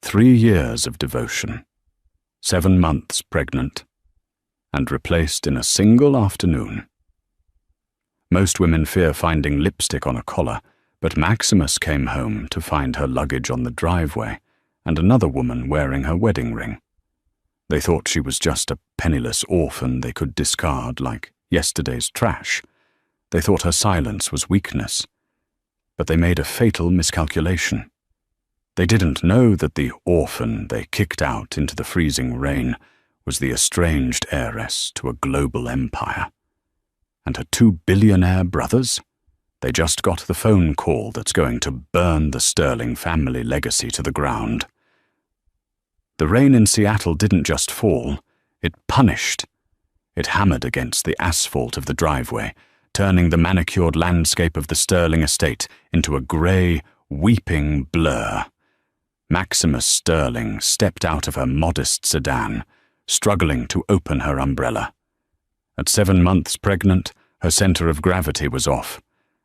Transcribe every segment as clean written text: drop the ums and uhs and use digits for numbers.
3 years of devotion, 7 months pregnant, and replaced in a single afternoon. Most women fear finding lipstick on a collar, but Maximus came home to find her luggage on the driveway and another woman wearing her wedding ring. They thought she was just a penniless orphan they could discard like yesterday's trash. They thought her silence was weakness, but they made a fatal miscalculation. They didn't know that the orphan they kicked out into the freezing rain was the estranged heiress to a global empire. And her 2 billionaire brothers? They just got the phone call that's going to burn the Sterling family legacy to the ground. The rain in Seattle didn't just fall, it punished. It hammered against the asphalt of the driveway, turning the manicured landscape of the Sterling estate into a grey, weeping blur. Maximus Sterling stepped out of her modest sedan, struggling to open her umbrella. At 7 months pregnant, her centre of gravity was off,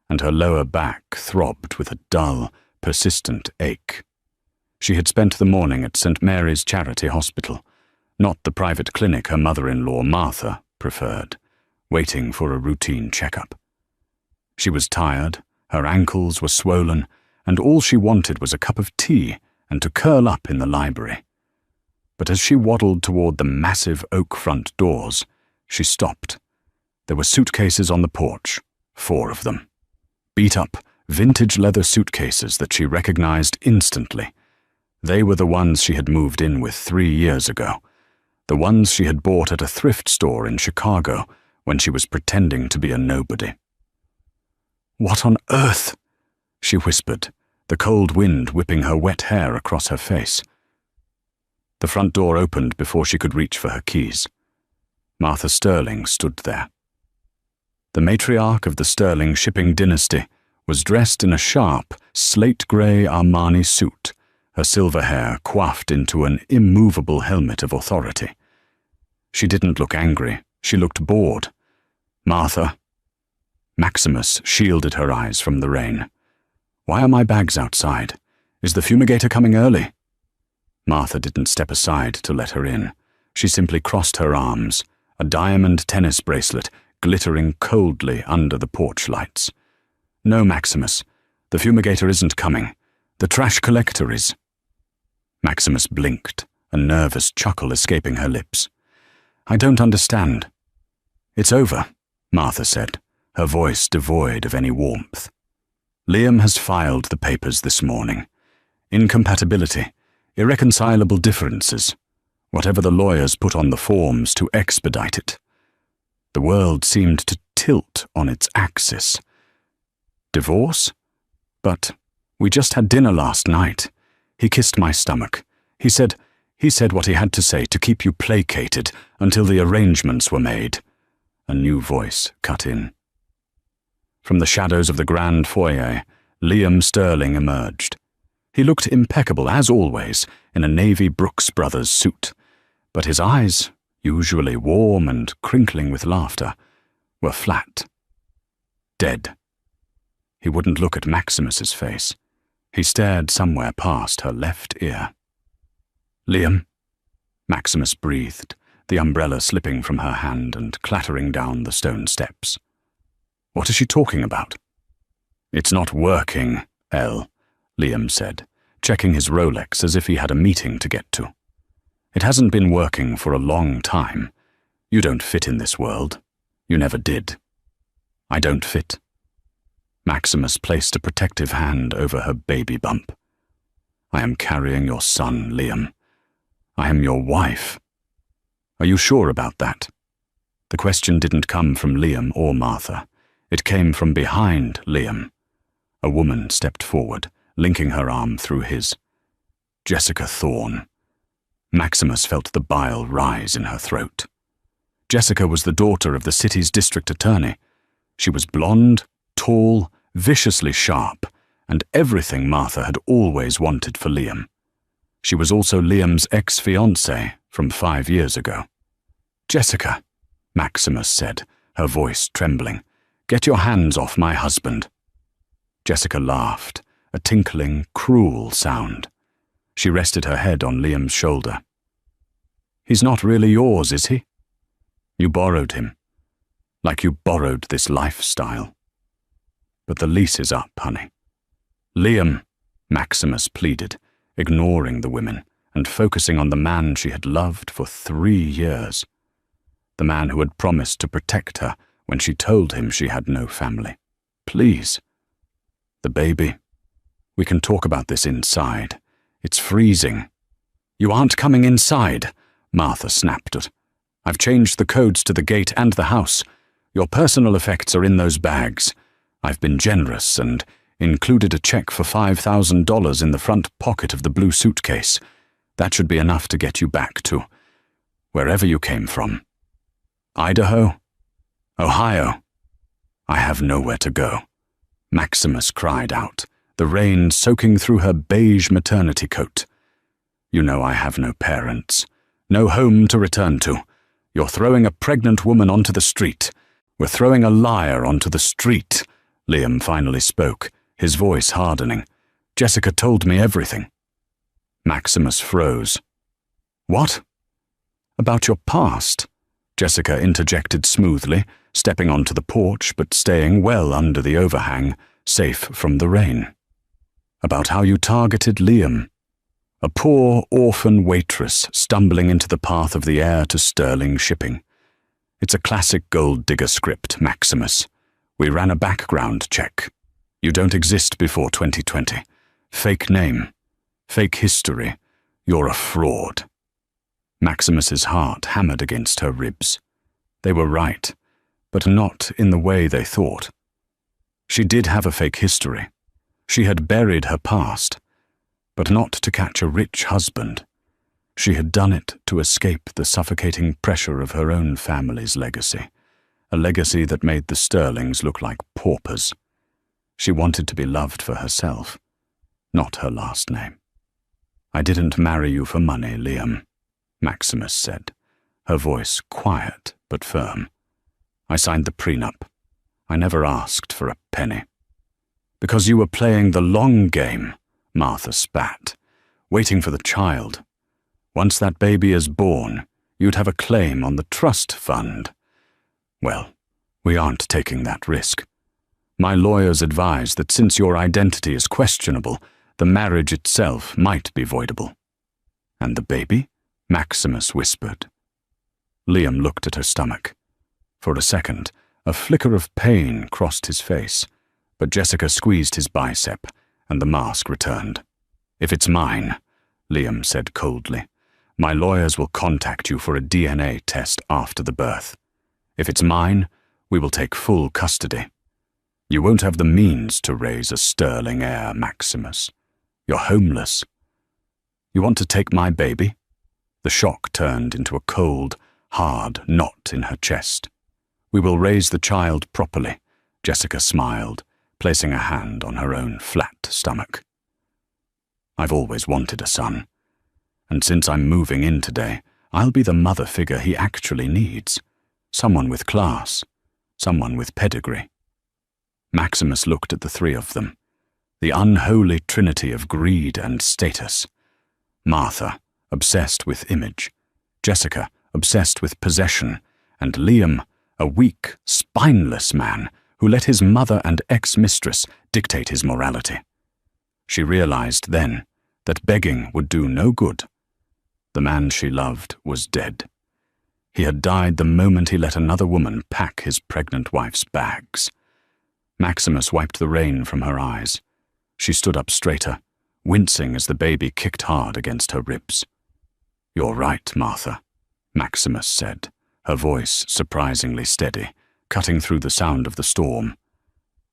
and her lower back throbbed with a dull, persistent ache. She had spent the morning at St. Mary's Charity Hospital, not the private clinic her mother-in-law Martha preferred, waiting for a routine checkup. She was tired, her ankles were swollen, and all she wanted was a cup of tea and to curl up in the library. But as she waddled toward the massive oak front doors, she stopped. There were suitcases on the porch, 4 of them. Beat-up, vintage leather suitcases that she recognized instantly. They were the ones she had moved in with 3 years ago, the ones she had bought at a thrift store in Chicago when she was pretending to be a nobody. "What on earth?" she whispered, the cold wind whipping her wet hair across her face. The front door opened before she could reach for her keys. Martha Sterling stood there. The matriarch of the Sterling shipping dynasty was dressed in a sharp, slate-grey Armani suit, her silver hair coiffed into an immovable helmet of authority. She didn't look angry, she looked bored. "Martha." Maximus shielded her eyes from the rain. "Why are my bags outside? Is the fumigator coming early?" Martha didn't step aside to let her in. She simply crossed her arms, a diamond tennis bracelet glittering coldly under the porch lights. "No, Maximus, the fumigator isn't coming. The trash collector is." Maximus blinked, a nervous chuckle escaping her lips. "I don't understand." "It's over," Martha said, her voice devoid of any warmth. "Liam has filed the papers this morning. Incompatibility, irreconcilable differences, whatever the lawyers put on the forms to expedite it." The world seemed to tilt on its axis. "Divorce? But we just had dinner last night. He kissed my stomach. He said what he had to say to keep you placated until the arrangements were made." A new voice cut in. From the shadows of the grand foyer, Liam Sterling emerged. He looked impeccable, as always, in a navy Brooks Brothers suit, but his eyes, usually warm and crinkling with laughter, were flat. Dead. He wouldn't look at Maximus's face. He stared somewhere past her left ear. "Liam?" Maximus breathed, the umbrella slipping from her hand and clattering down the stone steps. "What is she talking about?" "It's not working, Elle," Liam said, checking his Rolex as if he had a meeting to get to. "It hasn't been working for a long time. You don't fit in this world. You never did." "I don't fit." Maximus placed a protective hand over her baby bump. "I am carrying your son, Liam. I am your wife. Are you sure about that?" The question didn't come from Liam or Martha. It came from behind Liam. A woman stepped forward, linking her arm through his. Jessica Thorne. Maximus felt the bile rise in her throat. Jessica was the daughter of the city's district attorney. She was blonde, tall, viciously sharp, and everything Martha had always wanted for Liam. She was also Liam's ex-fiancée from 5 years ago. "Jessica," Maximus said, her voice trembling, "get your hands off my husband." Jessica laughed, a tinkling, cruel sound. She rested her head on Liam's shoulder. He's not really yours, is he? You borrowed him, like you borrowed this lifestyle. But the lease is up, honey. Liam, Maximus pleaded, ignoring the women and focusing on the man she had loved for 3 years. The man who had promised to protect her when she told him she had no family. Please. The baby. We can talk about this inside. It's freezing. You aren't coming inside, Martha snapped. I've changed the codes to the gate and the house. Your personal effects are in those bags. I've been generous and included a check for $5,000 in the front pocket of the blue suitcase. That should be enough to get you back to wherever you came from. Idaho? Ohio? I have nowhere to go. Maximus cried out, the rain soaking through her beige maternity coat. You know I have no parents, no home to return to. You're throwing a pregnant woman onto the street. We're throwing a liar onto the street. Liam finally spoke, his voice hardening. Jessica told me everything. Maximus froze. What? About your past? Jessica interjected smoothly, stepping onto the porch but staying well under the overhang, safe from the rain. About how you targeted Liam, a poor orphan waitress stumbling into the path of the heir to sterling shipping. It's a classic gold digger script, Maximus. We ran a background check. You don't exist before 2020. Fake name. Fake history. You're a fraud. Maximus's heart hammered against her ribs. They were right, but not in the way they thought. She did have a fake history. She had buried her past, but not to catch a rich husband. She had done it to escape the suffocating pressure of her own family's legacy, a legacy that made the Sterlings look like paupers. She wanted to be loved for herself, not her last name. I didn't marry you for money, Liam, Maximus said, her voice quiet but firm. I signed the prenup. I never asked for a penny. Because you were playing the long game, Martha spat, waiting for the child. Once that baby is born, you'd have a claim on the trust fund. Well, we aren't taking that risk. My lawyers advise that since your identity is questionable, the marriage itself might be voidable. And the baby? Maximus whispered. Liam looked at her stomach. For a second, a flicker of pain crossed his face, but Jessica squeezed his bicep, and the mask returned. If it's mine, Liam said coldly, my lawyers will contact you for a DNA test after the birth. If it's mine, we will take full custody. You won't have the means to raise a sterling heir, Maximus. You're homeless. You want to take my baby? The shock turned into a cold, hard knot in her chest. We will raise the child properly, Jessica smiled, placing a hand on her own flat stomach. I've always wanted a son, and since I'm moving in today, I'll be the mother figure he actually needs. Someone with class, someone with pedigree. Maximus looked at the three of them, the unholy trinity of greed and status. Martha, obsessed with image, Jessica, obsessed with possession, and Liam, a weak, spineless man who let his mother and ex-mistress dictate his morality. She realized then that begging would do no good. The man she loved was dead. He had died the moment he let another woman pack his pregnant wife's bags. Maximus wiped the rain from her eyes. She stood up straighter, wincing as the baby kicked hard against her ribs. You're right, Martha, Maximus said, her voice surprisingly steady, cutting through the sound of the storm.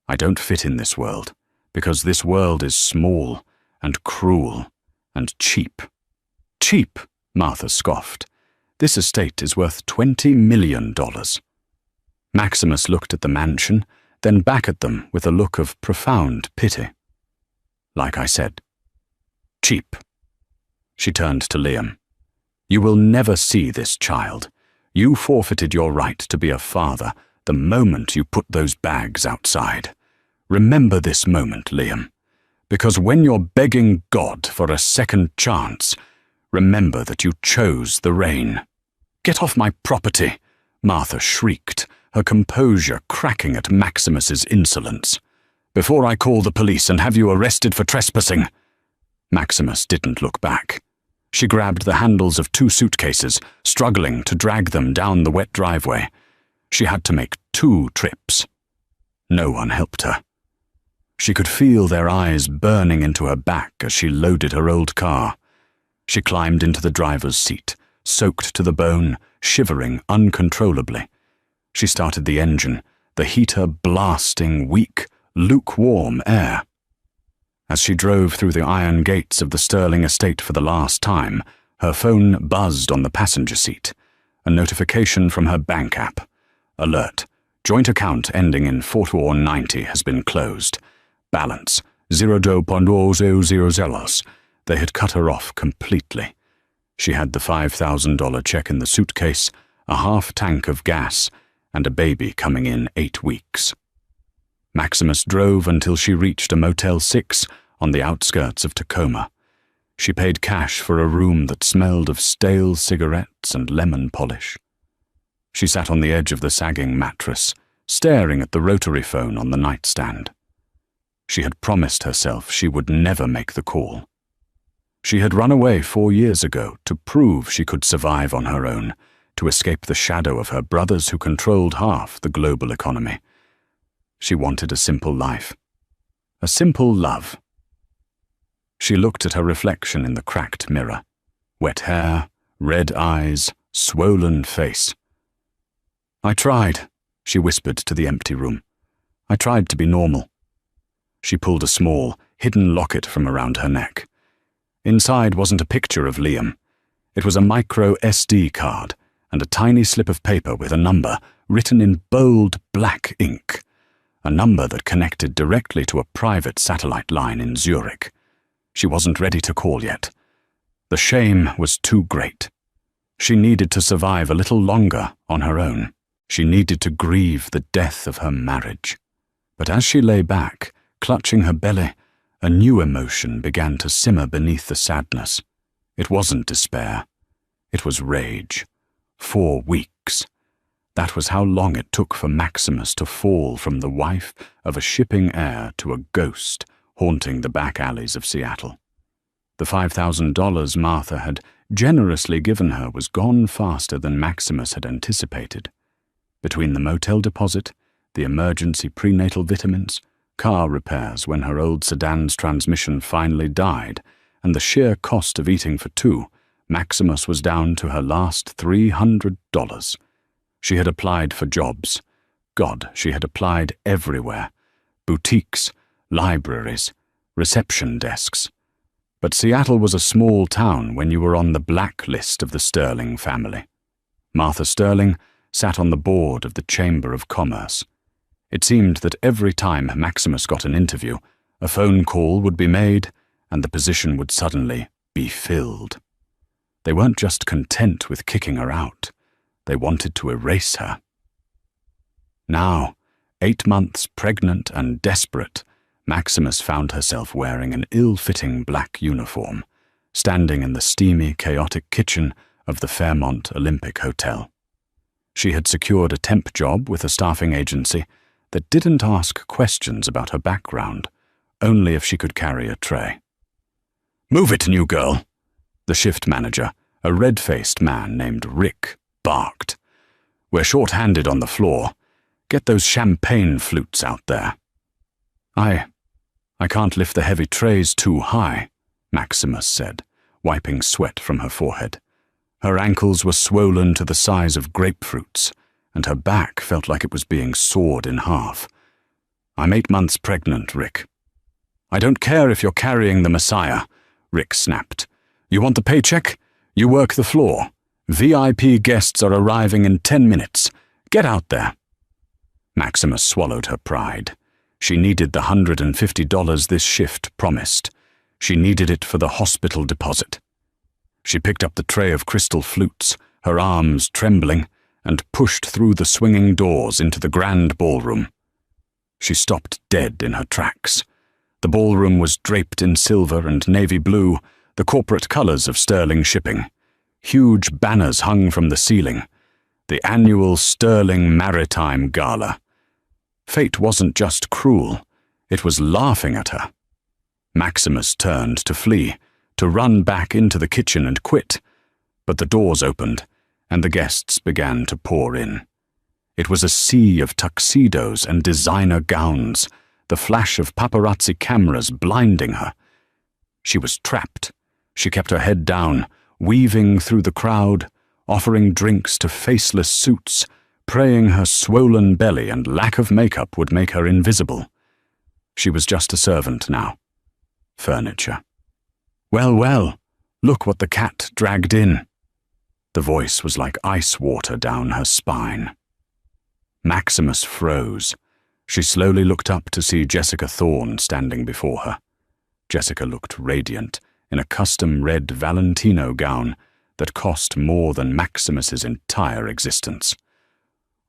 I don't fit in this world, because this world is small and cruel and cheap. Cheap, Martha scoffed. This estate is worth $20 million. Maximus looked at the mansion, then back at them with a look of profound pity. Like I said, cheap. She turned to Liam. You will never see this child. You forfeited your right to be a father the moment you put those bags outside. Remember this moment, Liam. Because when you're begging God for a second chance, remember that you chose the rain. Get off my property, Martha shrieked, her composure cracking at Maximus's insolence. Before I call the police and have you arrested for trespassing. Maximus didn't look back. She grabbed the handles of 2 suitcases, struggling to drag them down the wet driveway. She had to make 2 trips. No one helped her. She could feel their eyes burning into her back as she loaded her old car. She climbed into the driver's seat, soaked to the bone, shivering uncontrollably. She started the engine, the heater blasting weak, lukewarm air. As she drove through the iron gates of the Sterling estate for the last time, her phone buzzed on the passenger seat. A notification from her bank app. Alert. Joint account ending in 4490 has been closed. Balance, $0.000. They had cut her off completely. She had the $5,000 check in the suitcase, a half tank of gas, and a baby coming in 8 weeks. Maximus drove until she reached a Motel 6 on the outskirts of Tacoma. She paid cash for a room that smelled of stale cigarettes and lemon polish. She sat on the edge of the sagging mattress, staring at the rotary phone on the nightstand. She had promised herself she would never make the call. She had run away 4 years ago to prove she could survive on her own, to escape the shadow of her brothers who controlled half the global economy. She wanted a simple life. A simple love. She looked at her reflection in the cracked mirror. Wet hair, red eyes, swollen face. I tried, she whispered to the empty room. I tried to be normal. She pulled a small, hidden locket from around her neck. Inside wasn't a picture of Liam. It was a micro SD card and a tiny slip of paper with a number written in bold black ink. A number that connected directly to a private satellite line in Zurich. She wasn't ready to call yet. The shame was too great. She needed to survive a little longer on her own. She needed to grieve the death of her marriage. But as she lay back, clutching her belly, a new emotion began to simmer beneath the sadness. It wasn't despair. It was rage. 4 weeks. That was how long it took for Maximus to fall from the wife of a shipping heir to a ghost haunting the back alleys of Seattle. The $5,000 Martha had generously given her was gone faster than Maximus had anticipated. Between the motel deposit, the emergency prenatal vitamins, car repairs when her old sedan's transmission finally died, and the sheer cost of eating for 2, Maximus was down to her last $300. She had applied for jobs. God, she had applied everywhere. Boutiques, libraries, reception desks. But Seattle was a small town when you were on the blacklist of the Sterling family. Martha Sterling sat on the board of the Chamber of Commerce. It seemed that every time Maximus got an interview, a phone call would be made and the position would suddenly be filled. They weren't just content with kicking her out. They wanted to erase her. Now, 8 months pregnant and desperate, Maximus found herself wearing an ill-fitting black uniform, standing in the steamy, chaotic kitchen of the Fairmont Olympic Hotel. She had secured a temp job with a staffing agency that didn't ask questions about her background, only if she could carry a tray. "Move it, new girl," the shift manager, a red-faced man named Rick, barked. "We're short-handed on the floor. Get those champagne flutes out there." I can't lift the heavy trays too high," Maximus said, wiping sweat from her forehead. Her ankles were swollen to the size of grapefruits, and her back felt like it was being sawed in half. "I'm 8 months pregnant, Rick." "I don't care if you're carrying the Messiah," Rick snapped. "You want the paycheck? You work the floor. VIP guests are arriving in 10 minutes. Get out there." Maximus swallowed her pride. She needed the $150 this shift promised. She needed it for the hospital deposit. She picked up the tray of crystal flutes, her arms trembling, and pushed through the swinging doors into the grand ballroom. She stopped dead in her tracks. The ballroom was draped in silver and navy blue, the corporate colours of Sterling Shipping. Huge banners hung from the ceiling. The annual Sterling Maritime Gala. Fate wasn't just cruel, it was laughing at her. Maximus turned to flee, to run back into the kitchen and quit, but the doors opened, and the guests began to pour in. It was a sea of tuxedos and designer gowns, the flash of paparazzi cameras blinding her. She was trapped. She kept her head down, weaving through the crowd, offering drinks to faceless suits, praying her swollen belly and lack of makeup would make her invisible. She was just a servant now. Furniture. "Well, well, look what the cat dragged in." The voice was like ice water down her spine. Maximus froze. She slowly looked up to see Jessica Thorne standing before her. Jessica looked radiant in a custom red Valentino gown that cost more than Maximus's entire existence.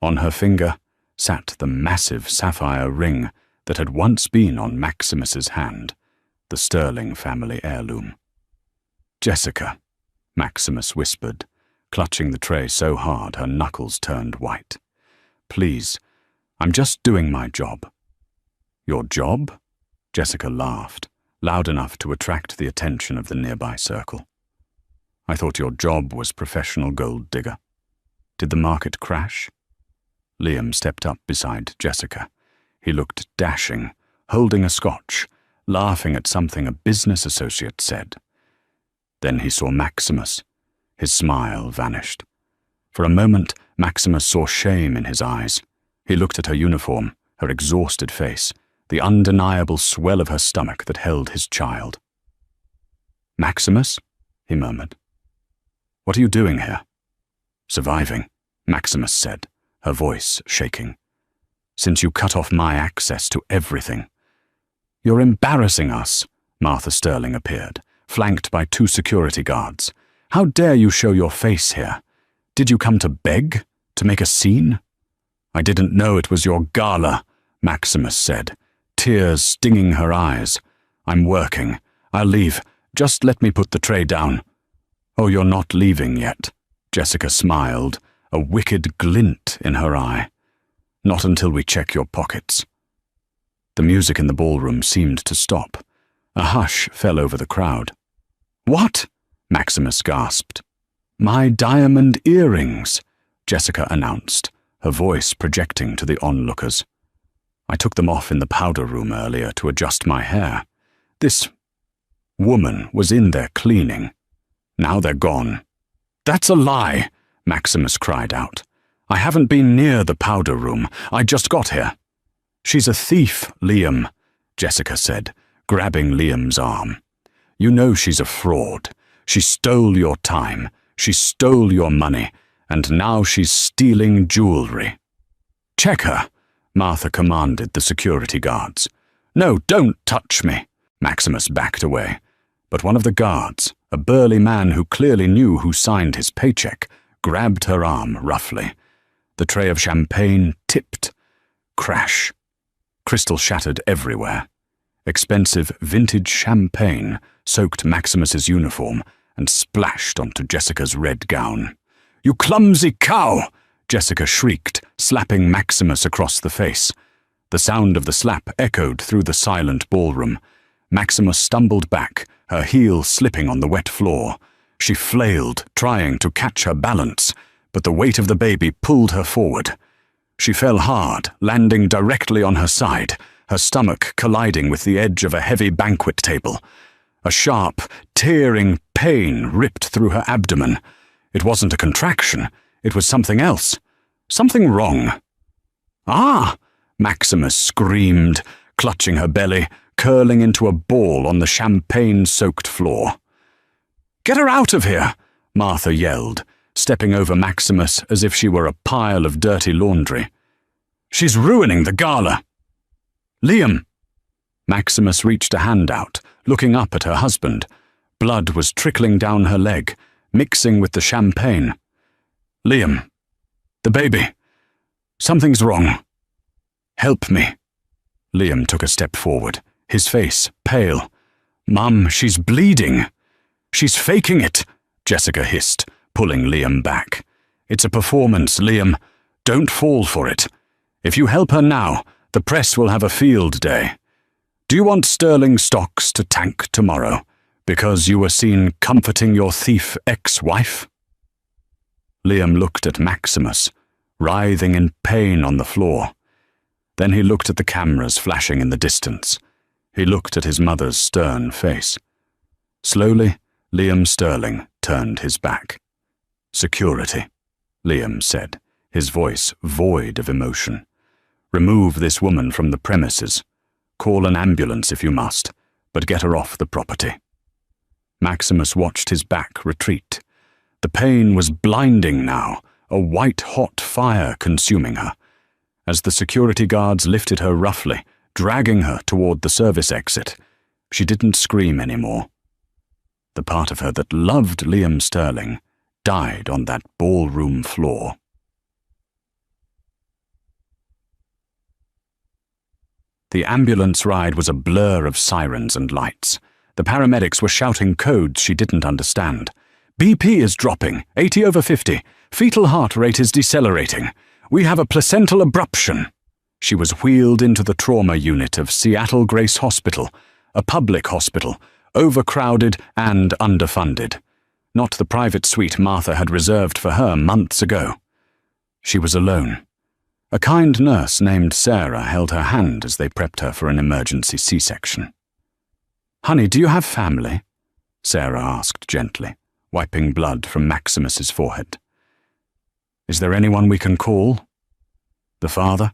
On her finger sat the massive sapphire ring that had once been on Maximus's hand, the Sterling family heirloom. "Jessica," Maximus whispered, clutching the tray so hard her knuckles turned white. "Please, I'm just doing my job." "Your job?" Jessica laughed, loud enough to attract the attention of the nearby circle. "I thought your job was professional gold digger. Did the market crash?" Liam stepped up beside Jessica. He looked dashing, holding a scotch, laughing at something a business associate said. Then he saw Maximus. His smile vanished. For a moment, Maximus saw shame in his eyes. He looked at her uniform, her exhausted face, the undeniable swell of her stomach that held his child. "Maximus?" he murmured. "What are you doing here?" "Surviving," Maximus said, her voice shaking. "Since you cut off my access to everything." "You're embarrassing us," Martha Sterling appeared, flanked by 2 security guards. "How dare you show your face here? Did you come to beg? To make a scene?" "I didn't know it was your gala," Maximus said, tears stinging her eyes. "I'm working. I'll leave. Just let me put the tray down." "Oh, you're not leaving yet," Jessica smiled, a wicked glint in her eye. "Not until we check your pockets." The music in the ballroom seemed to stop. A hush fell over the crowd. "What?" Maximus gasped. "My diamond earrings," Jessica announced, her voice projecting to the onlookers. "I took them off in the powder room earlier to adjust my hair. This woman was in there cleaning. Now they're gone." "That's a lie," Maximus cried out. "I haven't been near the powder room. I just got here." "She's a thief, Liam," Jessica said, grabbing Liam's arm. "You know she's a fraud. She stole your time. She stole your money. And now she's stealing jewelry." "Check her," Martha commanded the security guards. "No, don't touch me." Maximus backed away. But one of the guards, a burly man who clearly knew who signed his paycheck, grabbed her arm roughly. The tray of champagne tipped. Crash. Crystal shattered everywhere. Expensive vintage champagne soaked Maximus's uniform and splashed onto Jessica's red gown. "You clumsy cow!" Jessica shrieked, slapping Maximus across the face. The sound of the slap echoed through the silent ballroom. Maximus stumbled back, her heel slipping on the wet floor. She flailed, trying to catch her balance, but the weight of the baby pulled her forward. She fell hard, landing directly on her side, her stomach colliding with the edge of a heavy banquet table. A sharp, tearing pain ripped through her abdomen. It wasn't a contraction, it was something else. Something wrong. "Ah!" Maximus screamed, clutching her belly, curling into a ball on the champagne-soaked floor. "Get her out of here!" Martha yelled, stepping over Maximus as if she were a pile of dirty laundry. "She's ruining the gala!" "Liam!" Maximus reached a hand out, looking up at her husband. Blood was trickling down her leg, mixing with the champagne. "Liam! The baby! Something's wrong! Help me!" Liam took a step forward, his face pale. "Mum, she's bleeding." "She's faking it," Jessica hissed, pulling Liam back. "It's a performance, Liam. Don't fall for it. If you help her now, the press will have a field day. Do you want sterling stocks to tank tomorrow because you were seen comforting your thief ex-wife?" Liam looked at Maximus, writhing in pain on the floor. Then he looked at the cameras flashing in the distance. He looked at his mother's stern face. Slowly, Liam Sterling turned his back. "Security," Liam said, his voice void of emotion. "Remove this woman from the premises. Call an ambulance if you must, but get her off the property." Maximus watched his back retreat. The pain was blinding now, a white-hot fire consuming her. As the security guards lifted her roughly, dragging her toward the service exit, she didn't scream anymore. The part of her that loved Liam Sterling died on that ballroom floor. The ambulance ride was a blur of sirens and lights. The paramedics were shouting codes she didn't understand. "BP is dropping, 80/50. Fetal heart rate is decelerating. We have a placental abruption." She was wheeled into the trauma unit of Seattle Grace Hospital, a public hospital, overcrowded and underfunded. Not the private suite Martha had reserved for her months ago. She was alone. A kind nurse named Sarah held her hand as they prepped her for an emergency C-section. "Honey, do you have family?" Sarah asked gently, wiping blood from Maximus's forehead. "Is there anyone we can call?" "The father?"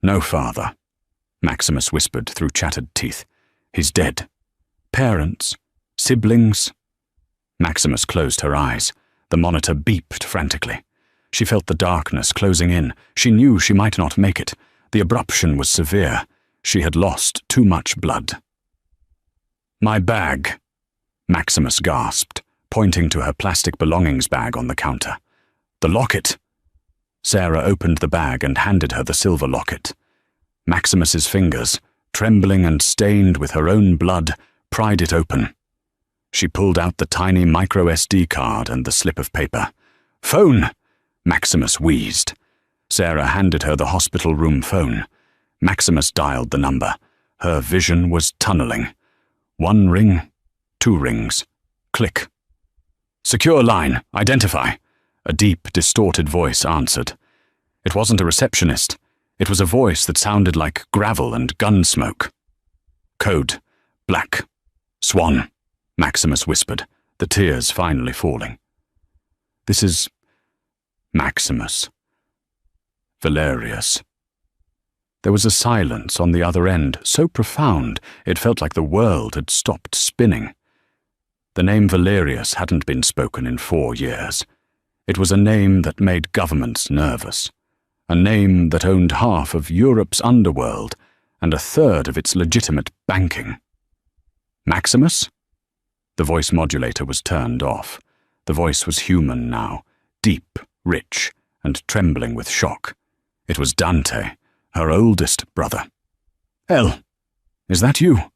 "No father," Maximus whispered through chattered teeth. "He's dead. Parents? Siblings?" Maximus closed her eyes. The monitor beeped frantically. She felt the darkness closing in. She knew she might not make it. The abruption was severe. She had lost too much blood. "My bag," Maximus gasped, pointing to her plastic belongings bag on the counter. "The locket." Sarah opened the bag and handed her the silver locket. Maximus's fingers, trembling and stained with her own blood, pried it open. She pulled out the tiny micro SD card and the slip of paper. "Phone!" Maximus wheezed. Sarah handed her the hospital room phone. Maximus dialed the number. Her vision was tunneling. 1 ring, 2 rings. Click. "Secure line. Identify." A deep, distorted voice answered. It wasn't a receptionist. It was a voice that sounded like gravel and gun smoke. "Code. Black. Swan," Maximus whispered, the tears finally falling. "This is Maximus. Valerius." There was a silence on the other end, so profound it felt like the world had stopped spinning. The name Valerius hadn't been spoken in 4 years. It was a name that made governments nervous. A name that owned half of Europe's underworld and a third of its legitimate banking. Maximus? The voice modulator was turned off. The voice was human now, deep, rich, and trembling with shock. It was Dante, her oldest brother. "Elle, is that you?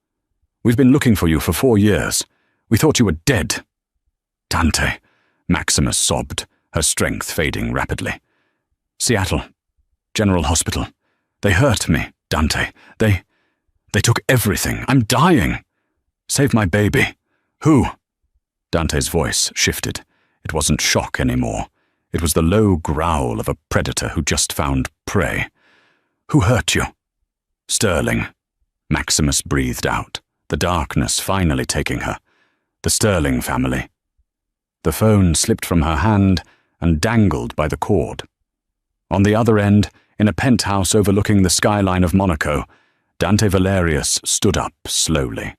We've been looking for you for 4 years. We thought you were dead." "Dante," Maximus sobbed, her strength fading rapidly. "Seattle. General Hospital. They hurt me, Dante. They took everything. I'm dying. Save my baby." "Who?" Dante's voice shifted. It wasn't shock anymore. It was the low growl of a predator who just found prey. "Who hurt you?" "Sterling," Maximus breathed out, the darkness finally taking her. "The Sterling family." The phone slipped from her hand and dangled by the cord. On the other end, in a penthouse overlooking the skyline of Monaco, Dante Valerius stood up slowly.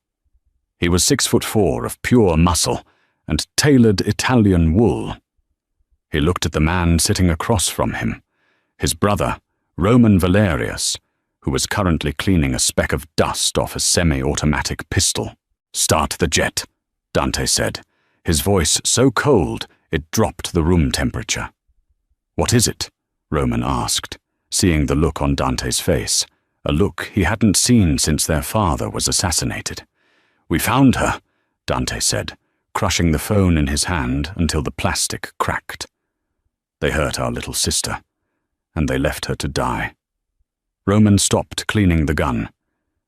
He was 6'4" of pure muscle and tailored Italian wool. He looked at the man sitting across from him, his brother, Roman Valerius, who was currently cleaning a speck of dust off a semi-automatic pistol. "Start the jet," Dante said, his voice so cold it dropped the room temperature. "What is it?" Roman asked, seeing the look on Dante's face, a look he hadn't seen since their father was assassinated. "We found her," Dante said, crushing the phone in his hand until the plastic cracked. "They hurt our little sister, and they left her to die." Roman stopped cleaning the gun.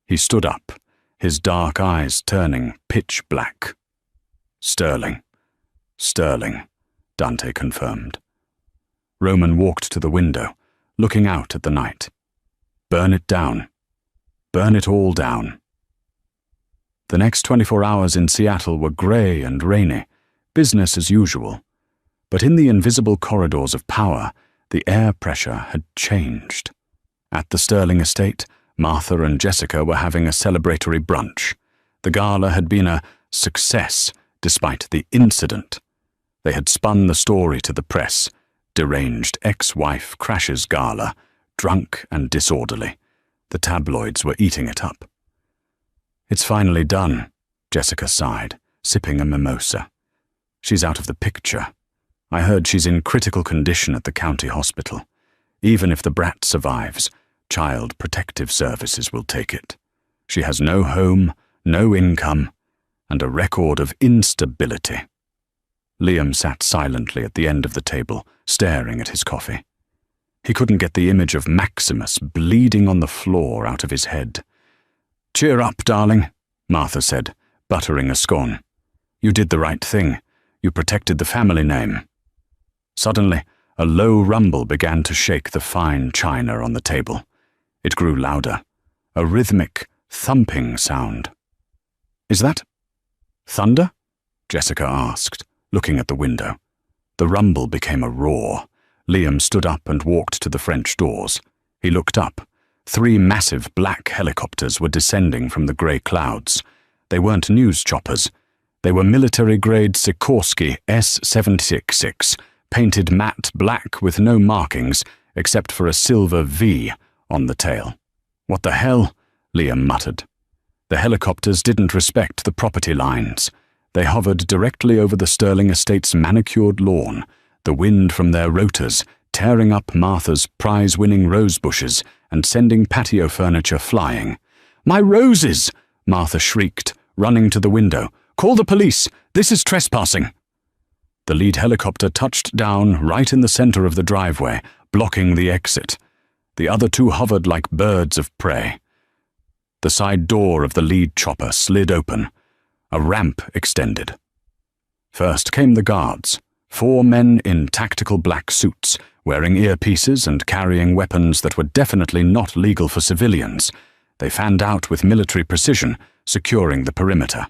He stood up, his dark eyes turning pitch black. "Sterling. Sterling," Dante confirmed. Roman walked to the window, looking out at the night. "Burn it down. Burn it all down." The next 24 hours in Seattle were grey and rainy, business as usual. But in the invisible corridors of power, the air pressure had changed. At the Sterling estate, Martha and Jessica were having a celebratory brunch. The gala had been a success despite the incident. They had spun the story to the press. Deranged ex-wife crashes gala, drunk and disorderly. The tabloids were eating it up. "It's finally done," Jessica sighed, sipping a mimosa. "She's out of the picture. I heard she's in critical condition at the county hospital. Even if the brat survives, Child Protective Services will take it. She has no home, no income, and a record of instability." Liam sat silently at the end of the table, staring at his coffee. He couldn't get the image of Maximus bleeding on the floor out of his head. "Cheer up, darling," Martha said, buttering a scone. "You did the right thing. You protected the family name." Suddenly, a low rumble began to shake the fine china on the table. It grew louder, a rhythmic, thumping sound. "Is that thunder?" Jessica asked, looking at the window. The rumble became a roar. Liam stood up and walked to the French doors. He looked up. 3 massive black helicopters were descending from the grey clouds. They weren't news choppers. They were military-grade Sikorsky S-766, painted matte black with no markings except for a silver V on the tail. "What the hell?" Liam muttered. The helicopters didn't respect the property lines. They hovered directly over the Sterling estate's manicured lawn, the wind from their rotors tearing up Martha's prize-winning rose bushes and sending patio furniture flying. "My roses!" Martha shrieked, running to the window. "Call the police! This is trespassing!" The lead helicopter touched down right in the center of the driveway, blocking the exit. The other 2 hovered like birds of prey. The side door of the lead chopper slid open. A ramp extended. First came the guards, 4 men in tactical black suits, wearing earpieces and carrying weapons that were definitely not legal for civilians. They fanned out with military precision, securing the perimeter.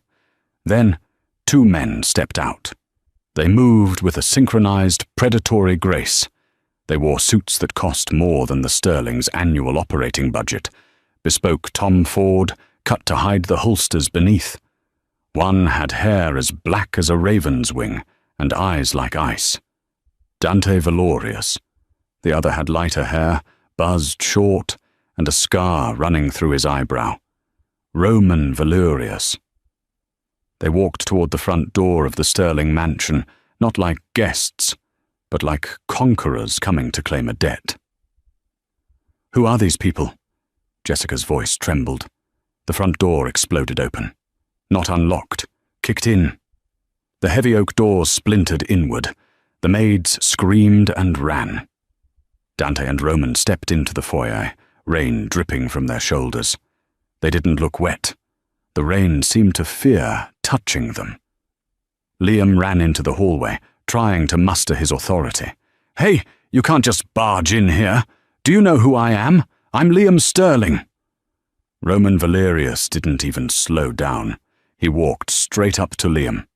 Then, 2 men stepped out. They moved with a synchronized, predatory grace. They wore suits that cost more than the Sterling's annual operating budget, bespoke Tom Ford, cut to hide the holsters beneath. One had hair as black as a raven's wing and eyes like ice. Dante Valorius. The other had lighter hair, buzzed short, and a scar running through his eyebrow. Roman Valerius. They walked toward the front door of the Sterling mansion, not like guests, but like conquerors coming to claim a debt. "Who are these people?" Jessica's voice trembled. The front door exploded open. Not unlocked, kicked in. The heavy oak doors splintered inward. The maids screamed and ran. Dante and Roman stepped into the foyer, rain dripping from their shoulders. They didn't look wet. The rain seemed to fear touching them. Liam ran into the hallway, trying to muster his authority. "Hey, you can't just barge in here. Do you know who I am? I'm Liam Sterling." Roman Valerius didn't even slow down. He walked straight up to Liam.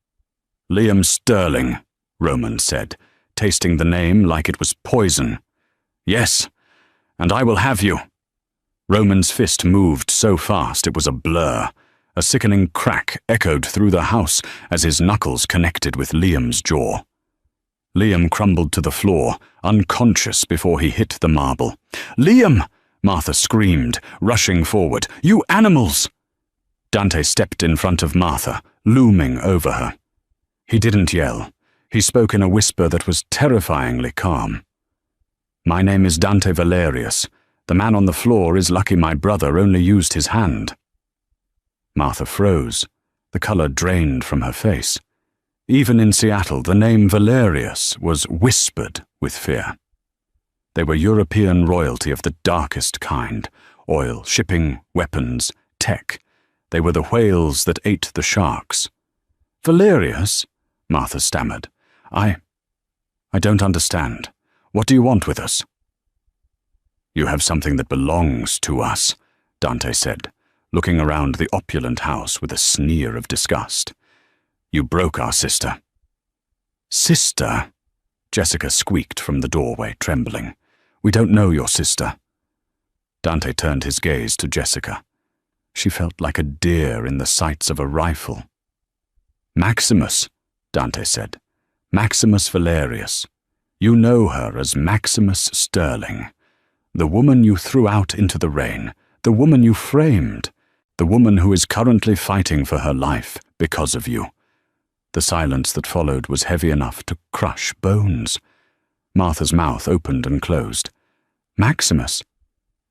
"Liam Sterling," Roman said, tasting the name like it was poison. "Yes, and I will have you." Roman's fist moved so fast it was a blur. A sickening crack echoed through the house as his knuckles connected with Liam's jaw. Liam crumbled to the floor, unconscious before he hit the marble. "Liam!" Martha screamed, rushing forward. "You animals!" Dante stepped in front of Martha, looming over her. He didn't yell. He spoke in a whisper that was terrifyingly calm. "My name is Dante Valerius. The man on the floor is lucky my brother only used his hand." Martha froze. The color drained from her face. Even in Seattle, the name Valerius was whispered with fear. They were European royalty of the darkest kind. Oil, shipping, weapons, tech. They were the whales that ate the sharks. "Valerius?" Martha stammered. I don't understand. What do you want with us?" "You have something that belongs to us," Dante said, looking around the opulent house with a sneer of disgust. "You broke our sister." "Sister?" Jessica squeaked from the doorway, trembling. "We don't know your sister." Dante turned his gaze to Jessica. She felt like a deer in the sights of a rifle. "Maximus," Dante said. "Maximus Valerius. You know her as Maximus Sterling. The woman you threw out into the rain. The woman you framed. The woman who is currently fighting for her life because of you." The silence that followed was heavy enough to crush bones. Martha's mouth opened and closed. "Maximus?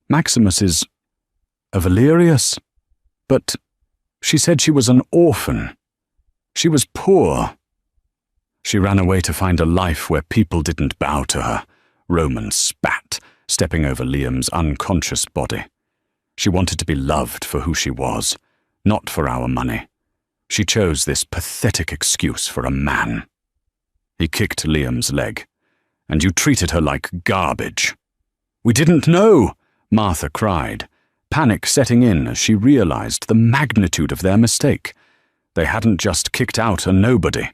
Maximus is a Valerius? But she said she was an orphan. She was poor. She ran away to find a life where people didn't bow to her." Roman spat, stepping over Liam's unconscious body. "She wanted to be loved for who she was, not for our money. She chose this pathetic excuse for a man." He kicked Liam's leg. "And you treated her like garbage." "We didn't know," Martha cried, panic setting in as she realized the magnitude of their mistake. They hadn't just kicked out a nobody.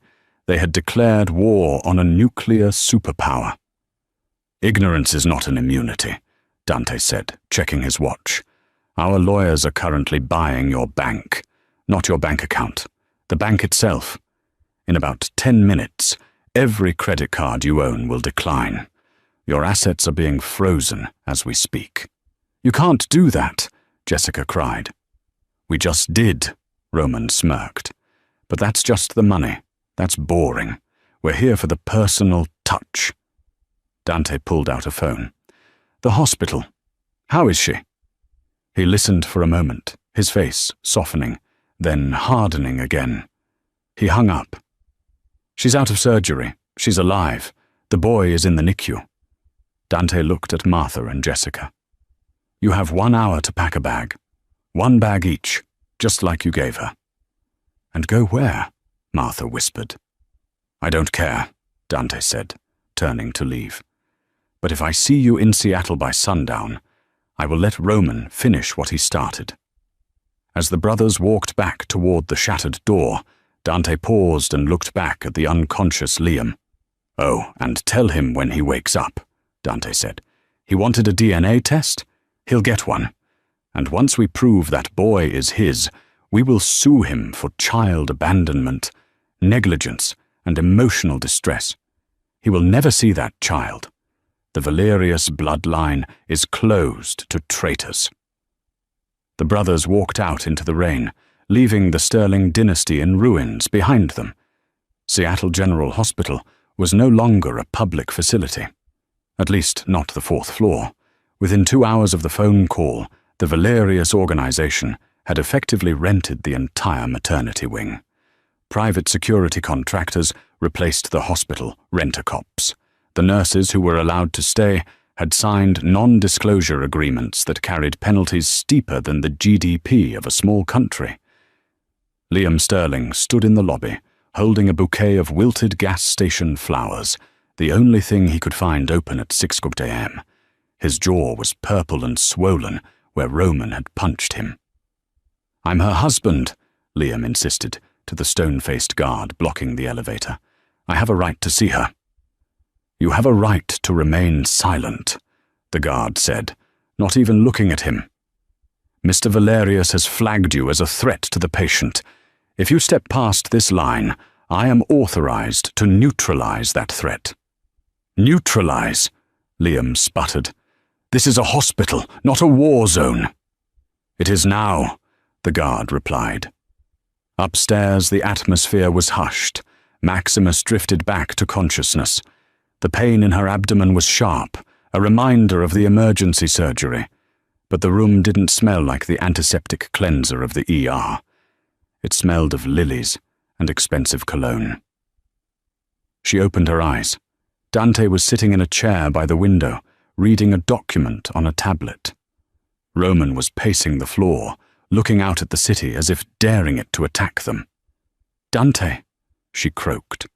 They had declared war on a nuclear superpower. "Ignorance is not an immunity," Dante said, checking his watch. "Our lawyers are currently buying your bank. Not your bank account. The bank itself. In about 10 minutes, every credit card you own will decline. Your assets are being frozen as we speak." "You can't do that," Jessica cried. "We just did," Roman smirked. "But that's just the money. That's boring. We're here for the personal touch." Dante pulled out a phone. "The hospital. How is she?" He listened for a moment, his face softening, then hardening again. He hung up. "She's out of surgery. She's alive. The boy is in the NICU." Dante looked at Martha and Jessica. "You have 1 hour to pack a bag. 1 bag each, just like you gave her." "And go where?" Martha whispered. "I don't care," Dante said, turning to leave. "But if I see you in Seattle by sundown, I will let Roman finish what he started." As the brothers walked back toward the shattered door, Dante paused and looked back at the unconscious Liam. "Oh, and tell him when he wakes up," Dante said. "He wanted a DNA test? He'll get one. And once we prove that boy is his, we will sue him for child abandonment, negligence, and emotional distress. He will never see that child. The Valerius bloodline is closed to traitors." The brothers walked out into the rain, leaving the Sterling dynasty in ruins behind them. Seattle General Hospital was no longer a public facility. At least not the 4th floor. Within 2 hours of the phone call, the Valerius organization had effectively rented the entire maternity wing. Private security contractors replaced the hospital rent-a-cops. The nurses who were allowed to stay had signed non-disclosure agreements that carried penalties steeper than the GDP of a small country. Liam Sterling stood in the lobby, holding a bouquet of wilted gas station flowers, the only thing he could find open at 6 a.m. His jaw was purple and swollen where Roman had punched him. "I'm her husband," Liam insisted to the stone-faced guard blocking the elevator. "I have a right to see her." "You have a right to remain silent," the guard said, not even looking at him. "Mr. Valerius has flagged you as a threat to the patient. If you step past this line, I am authorized to neutralize that threat." "Neutralize?" Liam sputtered. "This is a hospital, not a war zone." "It is now," the guard replied. Upstairs, the atmosphere was hushed. Maximus drifted back to consciousness. The pain in her abdomen was sharp, a reminder of the emergency surgery, but the room didn't smell like the antiseptic cleanser of the ER. It smelled of lilies and expensive cologne. She opened her eyes. Dante was sitting in a chair by the window, reading a document on a tablet. Roman was pacing the floor, looking out at the city as if daring it to attack them. "Dante," she croaked.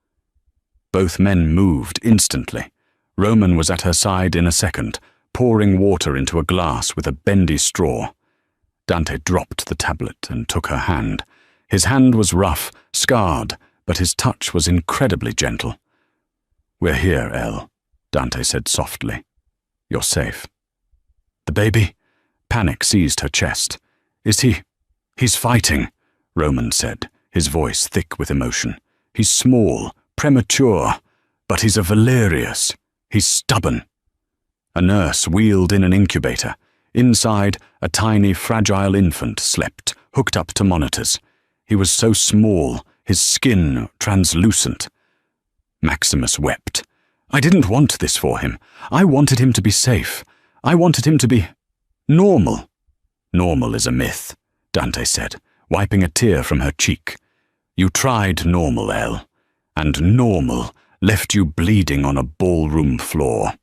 Both men moved instantly. Roman was at her side in a second, pouring water into a glass with a bendy straw. Dante dropped the tablet and took her hand. His hand was rough, scarred, but his touch was incredibly gentle. "We're here, Elle," Dante said softly. "You're safe." "The baby?" Panic seized her chest. He's fighting," Roman said, his voice thick with emotion. "He's small, premature, but he's a Valerius. He's stubborn." A nurse wheeled in an incubator. Inside, a tiny, fragile infant slept, hooked up to monitors. He was so small, his skin translucent. Maximus wept. "I didn't want this for him. I wanted him to be safe. I wanted him to be normal." "Normal is a myth," Dante said, wiping a tear from her cheek. "You tried normal, Elle, and normal left you bleeding on a ballroom floor."